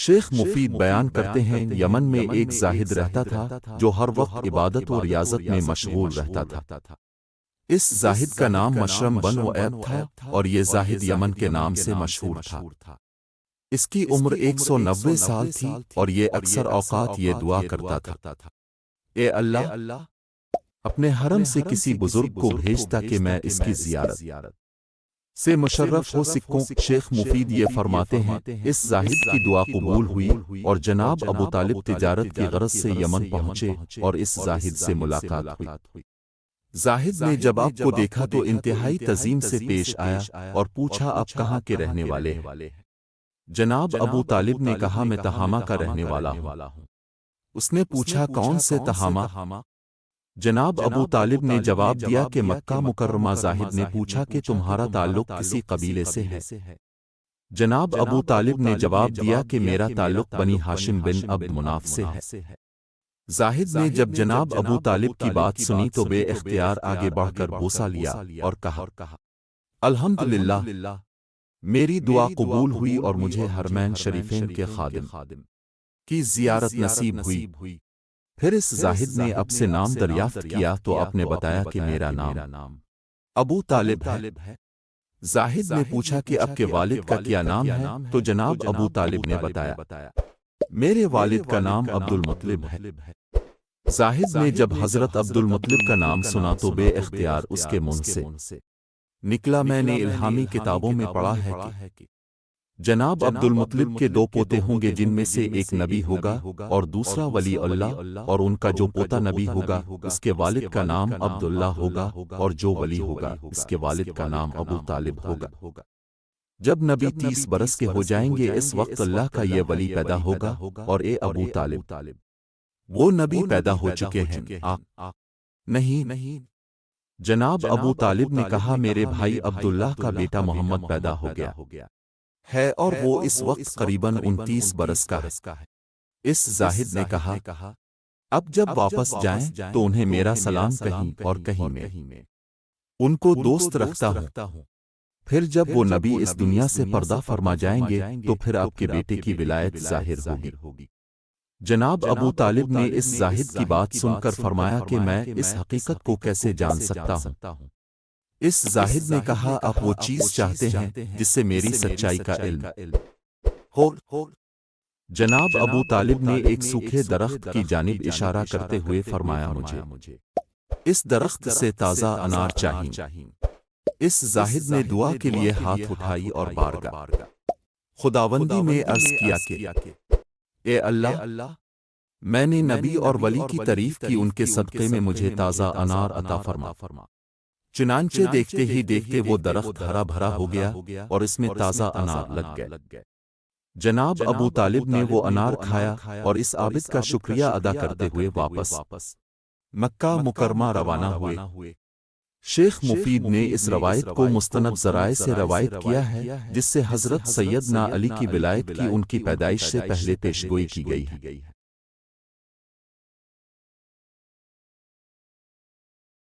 شیخ مفید بیان کرتے ہیں یمن میں ایک زاہد رہتا تھا جو ہر وقت عبادت و ریاضت میں مشغول رہتا تھا۔ اس زاہد کا نام مشرم بن وعیب تھا اور یہ زاہد یمن کے نام سے مشہور تھا۔ اس کی عمر 190 سال تھی اور یہ اکثر اوقات یہ دعا کرتا تھا، اے اللہ، اپنے حرم سے کسی بزرگ کو بھیجتا کہ میں اس کی زیارت سے مشرف ہو سکوں۔ شیخ مفید یہ فرماتے ہیں اس زاہد کی دعا قبول ہوئی اور جناب ابو طالب تجارت کی غرض سے یمن پہنچے اور اس زاہد سے ملاقات ہوئی۔ زاہد نے جب آپ کو دیکھا تو انتہائی تعظیم سے پیش آیا اور پوچھا آپ کہاں کے رہنے والے ہیں؟ جناب ابو طالب نے کہا میں تہامہ کا رہنے والا ہوں۔ اس نے پوچھا کون سے تہامہ؟ جناب ابو طالب نے جواب دیا کہ مکہ مکرمہ۔ زاہد نے پوچھا کہ تمہارا تعلق کسی قبیلے سے ہے؟ جناب ابو طالب نے جواب دیا کہ میرا تعلق بنی ہاشم بن عبد مناف سے ہے۔ زاہد نے جب جناب ابو طالب کی بات سنی تو بے اختیار آگے بڑھ کر بوسہ لیا اور کہا الحمدللہ، میری دعا قبول ہوئی اور مجھے حرمین شریفین کے خادم کی زیارت نصیب ہوئی۔ پھر اس زاہد نے اب سے نام دریافت کیا تو آپ نے بتایا کہ میرا نام ابو طالب ہے۔ زاہد نے پوچھا کہ اب کے والد کا کیا نام ہے تو جناب ابو طالب نے بتایا میرے والد کا نام عبد المطلب ہے۔ زاہد نے جب حضرت عبد المطلب کا نام سنا تو بے اختیار اس کے منہ سے نکلا میں نے الہامی کتابوں میں پڑھا ہے کہ جناب عبد المطلب کے دو پوتے ہوں گے جن میں سے ایک نبی ہوگا اور دوسرا ولی اللہ، اور ان کا جو پوتا نبی ہوگا اس کے والد کا نام عبداللہ ہوگا اور جو ولی ہوگا اس کے والد کا نام ابو طالب ہوگا۔ جب نبی 30 برس کے ہو جائیں گے اس وقت اللہ کا یہ ولی پیدا ہوگا اور اے ابو طالب، وہ نبی پیدا ہو چکے ہیں نہیں؟ جناب ابو طالب نے کہا میرے بھائی عبداللہ کا بیٹا محمد پیدا ہو گیا ہے اور وہ اس وقت قریباً 29 برس کا ہے۔ اس زاہد نے کہا اب جب واپس جائیں تو انہیں میرا سلام کہیں اور کہیں میں ان کو دوست رکھتا ہوں۔ پھر جب وہ نبی اس دنیا سے پردہ فرما جائیں گے تو پھر آپ کے بیٹے کی ولایت ظاہر ہوگی۔ جناب ابو طالب نے اس زاہد کی بات سن کر فرمایا کہ میں اس حقیقت کو کیسے جان سکتا ہوں؟ اس زاہد نے کہا آپ وہ چیز چاہتے ہیں جس سے میری سچائی کا علم ہو۔ جناب ابو طالب نے ایک سوکھے درخت کی جانب اشارہ کرتے ہوئے فرمایا مجھے اس درخت سے تازہ انار چاہیے۔ اس زاہد نے دعا کے لیے ہاتھ اٹھائی اور بارگاہ خداوندی میں عرض کیا کہ اے اللہ، میں نے نبی اور ولی کی تعریف کی، ان کے صدقے میں مجھے تازہ انار عطا فرما۔ چنانچہ دیکھتے ہی دیکھتے وہ درخت ہرا بھرا ہو گیا اور اس میں تازہ انار لگ گئے۔ جناب ابو طالب نے وہ انار کھایا اور اس عابد کا شکریہ ادا کرتے ہوئے واپس مکہ مکرمہ روانہ ہوئے۔ شیخ مفید نے اس روایت کو مستند ذرائع سے روایت کیا ہے جس سے حضرت سیدنا علی کی ولایت کی ان کی پیدائش سے پہلے پیشگوئی کی گئی ہے۔